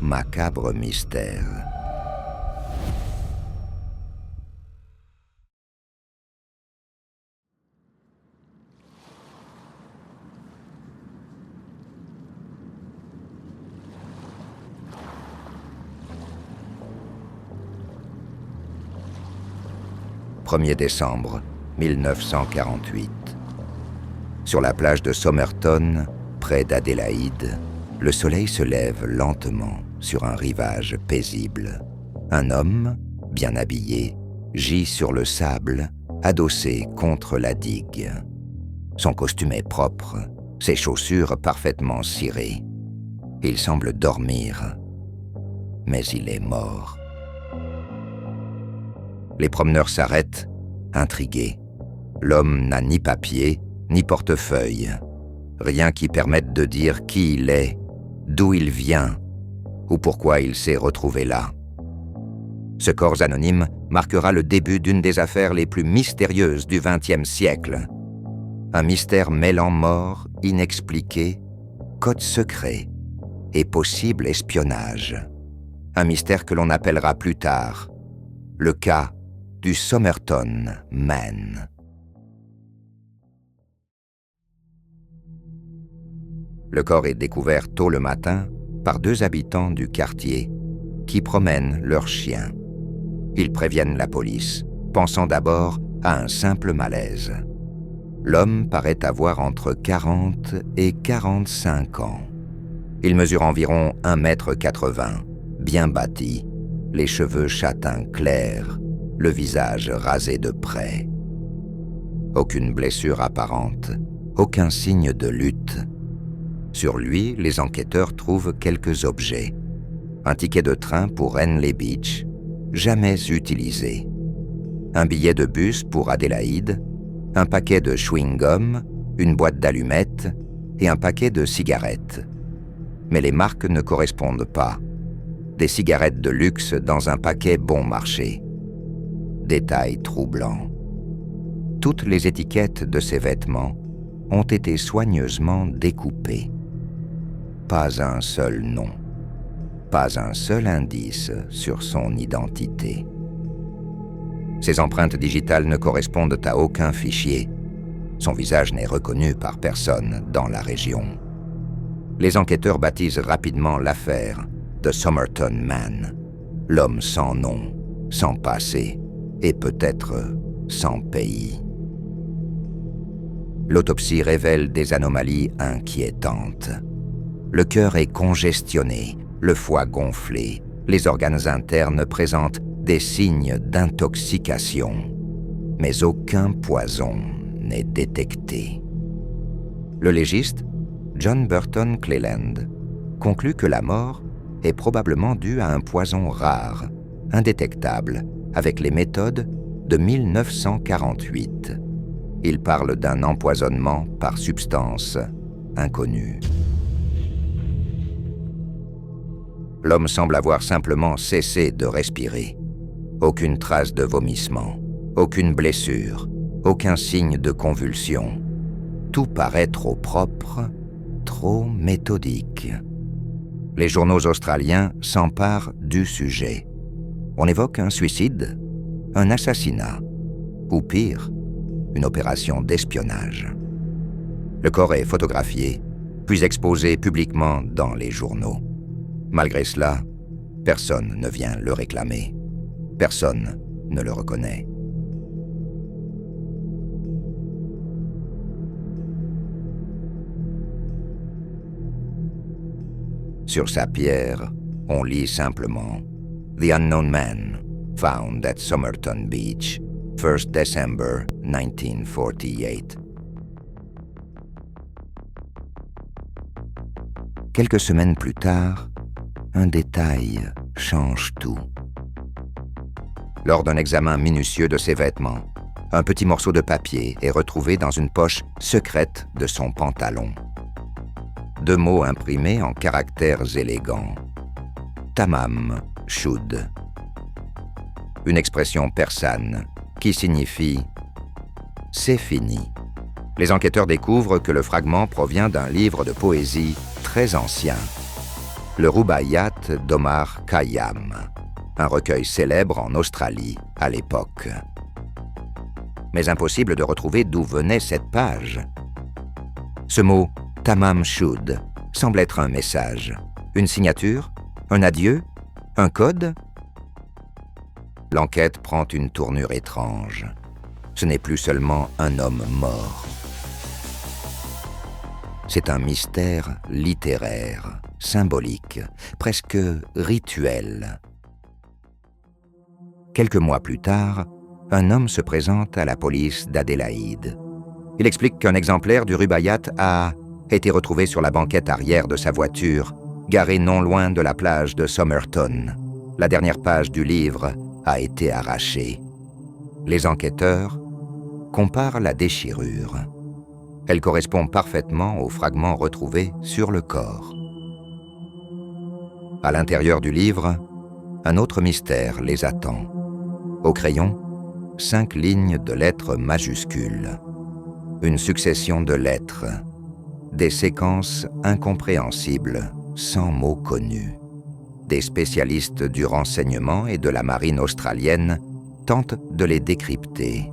macabre mystère. « 1er décembre 1948. Sur la plage de Somerton, près d'Adélaïde, le soleil se lève lentement sur un rivage paisible. Un homme, bien habillé, gît sur le sable, adossé contre la digue. Son costume est propre, ses chaussures parfaitement cirées. Il semble dormir, mais il est mort. Les promeneurs s'arrêtent, intrigués. L'homme n'a ni papier, ni portefeuille. Rien qui permette de dire qui il est, d'où il vient, ou pourquoi il s'est retrouvé là. Ce corps anonyme marquera le début d'une des affaires les plus mystérieuses du XXe siècle. Un mystère mêlant mort inexpliquée, code secret et possible espionnage. Un mystère que l'on appellera plus tard le cas du Somerton Man. Le corps est découvert tôt le matin par 2 habitants du quartier qui promènent leurs chiens. Ils préviennent la police, pensant d'abord à un simple malaise. L'homme paraît avoir entre 40 et 45 ans. Il mesure environ 1,80 m, bien bâti, les cheveux châtains clairs, le visage rasé de près. Aucune blessure apparente, aucun signe de lutte. Sur lui, les enquêteurs trouvent quelques objets. Un ticket de train pour Henley Beach, jamais utilisé. Un billet de bus pour Adélaïde, un paquet de chewing-gum, une boîte d'allumettes et un paquet de cigarettes. Mais les marques ne correspondent pas. Des cigarettes de luxe dans un paquet bon marché. Détail troublant. Toutes les étiquettes de ses vêtements ont été soigneusement découpées. Pas un seul nom. Pas un seul indice sur son identité. Ses empreintes digitales ne correspondent à aucun fichier. Son visage n'est reconnu par personne dans la région. Les enquêteurs baptisent rapidement l'affaire The Somerton Man, l'homme sans nom, sans passé et peut-être sans pays. L'autopsie révèle des anomalies inquiétantes. Le cœur est congestionné, le foie gonflé, les organes internes présentent des signes d'intoxication, mais aucun poison n'est détecté. Le légiste, John Burton Cleland, conclut que la mort est probablement due à un poison rare, indétectable, avec les méthodes de 1948. Il parle d'un empoisonnement par substance inconnue. L'homme semble avoir simplement cessé de respirer. Aucune trace de vomissement, aucune blessure, aucun signe de convulsion. Tout paraît trop propre, trop méthodique. Les journaux australiens s'emparent du sujet. On évoque un suicide, un assassinat, ou pire, une opération d'espionnage. Le corps est photographié, puis exposé publiquement dans les journaux. Malgré cela, personne ne vient le réclamer. Personne ne le reconnaît. Sur sa pierre, on lit simplement « The unknown man, found at Somerton Beach, 1st December 1948 ». Quelques semaines plus tard, un détail change tout. Lors d'un examen minutieux de ses vêtements, un petit morceau de papier est retrouvé dans une poche secrète de son pantalon. 2 mots imprimés en caractères élégants. Tamam Shud. Une expression persane qui signifie « c'est fini ». Les enquêteurs découvrent que le fragment provient d'un livre de poésie très ancien. le Rubaiyat d'Omar Khayyam, un recueil célèbre en Australie à l'époque. Mais impossible de retrouver d'où venait cette page. Ce mot « Tamam Shud » semble être un message, une signature, un adieu, un code. L'enquête prend une tournure étrange. Ce n'est plus seulement un homme mort. C'est un mystère littéraire, symbolique, presque rituel. Quelques mois plus tard, un homme se présente à la police d'Adélaïde. Il explique qu'un exemplaire du Rubaiyat a été retrouvé sur la banquette arrière de sa voiture, garée non loin de la plage de Somerton. La dernière page du livre a été arrachée. Les enquêteurs comparent la déchirure. Elle correspond parfaitement aux fragments retrouvés sur le corps. À l'intérieur du livre, un autre mystère les attend. Au crayon, 5 lignes de lettres majuscules. Une succession de lettres, des séquences incompréhensibles, sans mots connus. Des spécialistes du renseignement et de la marine australienne tentent de les décrypter,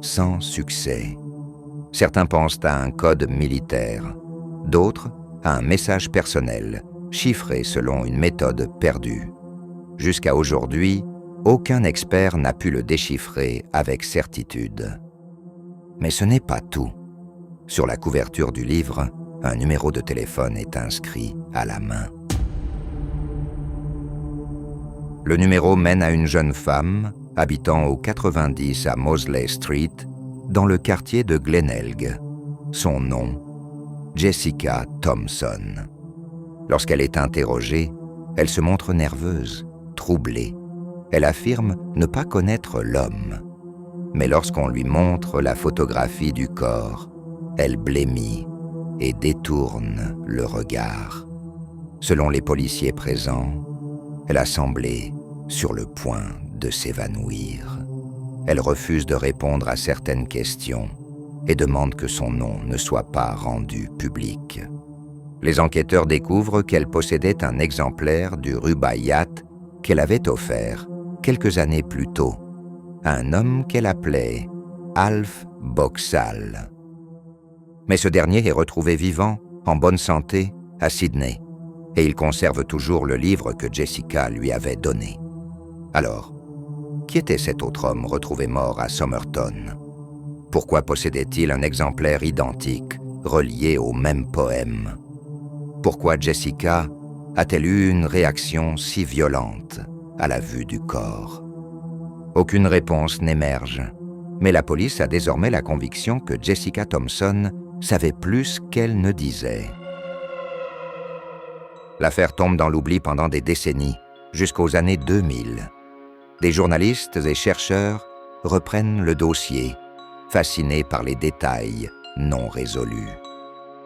sans succès. Certains pensent à un code militaire, d'autres à un message personnel, chiffré selon une méthode perdue. Jusqu'à aujourd'hui, aucun expert n'a pu le déchiffrer avec certitude. Mais ce n'est pas tout. Sur la couverture du livre, un numéro de téléphone est inscrit à la main. Le numéro mène à une jeune femme habitant au 90 à Mosley Street, dans le quartier de Glenelg. Son nom, Jessica Thompson. Lorsqu'elle est interrogée, elle se montre nerveuse, troublée. Elle affirme ne pas connaître l'homme. Mais lorsqu'on lui montre la photographie du corps, elle blêmit et détourne le regard. Selon les policiers présents, elle a semblé sur le point de s'évanouir. Elle refuse de répondre à certaines questions et demande que son nom ne soit pas rendu public. Les enquêteurs découvrent qu'elle possédait un exemplaire du Rubaiyat qu'elle avait offert quelques années plus tôt à un homme qu'elle appelait Alf Boxall. Mais ce dernier est retrouvé vivant, en bonne santé, à Sydney, et il conserve toujours le livre que Jessica lui avait donné. Alors, qui était cet autre homme retrouvé mort à Somerton? Pourquoi possédait-il un exemplaire identique, relié au même poème? Pourquoi Jessica a-t-elle eu une réaction si violente à la vue du corps? Aucune réponse n'émerge, mais la police a désormais la conviction que Jessica Thompson savait plus qu'elle ne disait. L'affaire tombe dans l'oubli pendant des décennies, jusqu'aux années 2000. Des journalistes et chercheurs reprennent le dossier, fascinés par les détails non résolus.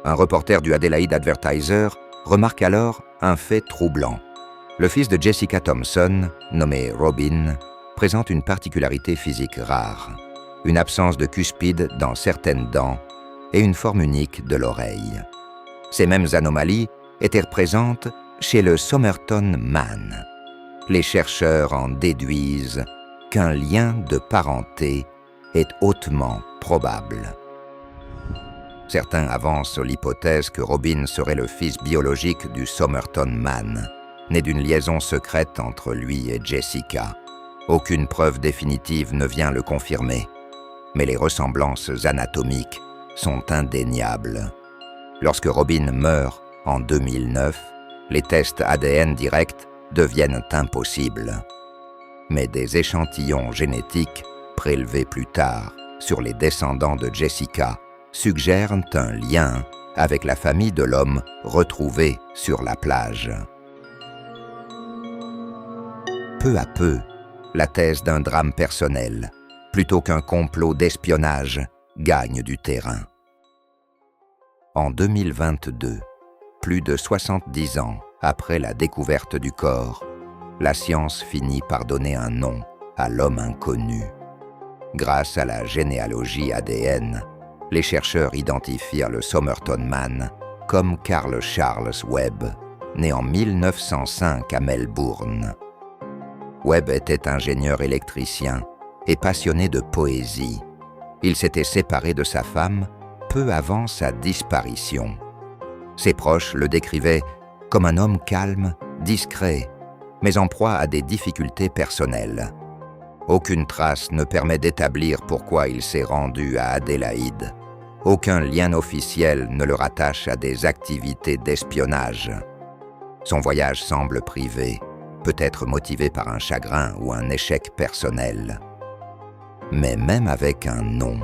Un reporter du Adelaide Advertiser remarque alors un fait troublant. Le fils de Jessica Thompson, nommé Robin, présente une particularité physique rare, une absence de cuspide dans certaines dents et une forme unique de l'oreille. Ces mêmes anomalies étaient présentes chez le Somerton Man. Les chercheurs en déduisent qu'un lien de parenté est hautement probable. Certains avancent l'hypothèse que Robin serait le fils biologique du Somerton Man, né d'une liaison secrète entre lui et Jessica. Aucune preuve définitive ne vient le confirmer, mais les ressemblances anatomiques sont indéniables. Lorsque Robin meurt en 2009, les tests ADN directs deviennent impossibles. Mais des échantillons génétiques prélevés plus tard sur les descendants de Jessica suggèrent un lien avec la famille de l'homme retrouvé sur la plage. Peu à peu, la thèse d'un drame personnel, plutôt qu'un complot d'espionnage, gagne du terrain. En 2022, plus de 70 ans après la découverte du corps, la science finit par donner un nom à l'homme inconnu. Grâce à la généalogie ADN, les chercheurs identifièrent le Somerton Man comme Carl Charles Webb, né en 1905 à Melbourne. Webb était ingénieur électricien et passionné de poésie. Il s'était séparé de sa femme peu avant sa disparition. Ses proches le décrivaient comme un homme calme, discret, mais en proie à des difficultés personnelles. Aucune trace ne permet d'établir pourquoi il s'est rendu à Adélaïde. Aucun lien officiel ne le rattache à des activités d'espionnage. Son voyage semble privé, peut-être motivé par un chagrin ou un échec personnel. Mais même avec un nom,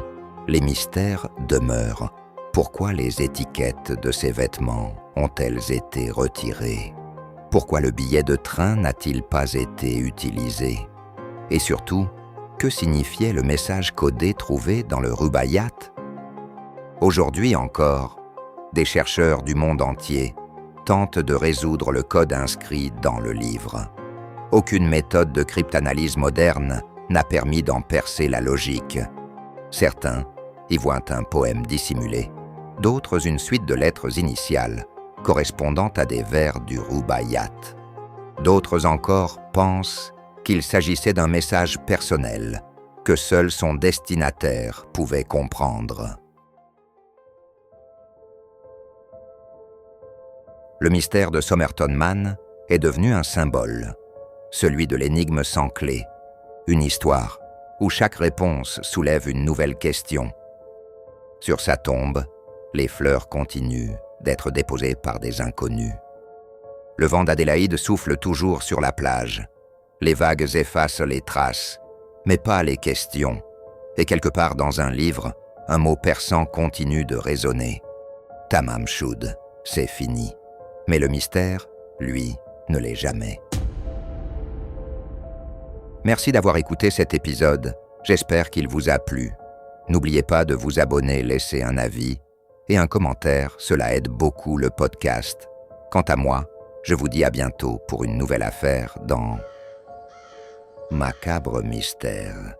les mystères demeurent. Pourquoi les étiquettes de ses vêtements ont-elles été retirées? Pourquoi le billet de train n'a-t-il pas été utilisé? Et surtout, que signifiait le message codé trouvé dans le Rubaiyat? Aujourd'hui encore, des chercheurs du monde entier tentent de résoudre le code inscrit dans le livre. Aucune méthode de cryptanalyse moderne n'a permis d'en percer la logique. Certains y voient un poème dissimulé, d'autres une suite de lettres initiales correspondant à des vers du Rubaiyat. D'autres encore pensent qu'il s'agissait d'un message personnel que seul son destinataire pouvait comprendre. Le mystère de Somerton Man est devenu un symbole, celui de l'énigme sans clé, une histoire où chaque réponse soulève une nouvelle question. Sur sa tombe, les fleurs continuent d'être déposées par des inconnus. Le vent d'Adélaïde souffle toujours sur la plage. Les vagues effacent les traces, mais pas les questions. Et quelque part dans un livre, un mot perçant continue de résonner. Tamam Shud, c'est fini. Mais le mystère, lui, ne l'est jamais. Merci d'avoir écouté cet épisode. J'espère qu'il vous a plu. N'oubliez pas de vous abonner, laisser un avis et un commentaire, cela aide beaucoup le podcast. Quant à moi, je vous dis à bientôt pour une nouvelle affaire dans Macabre Mystère.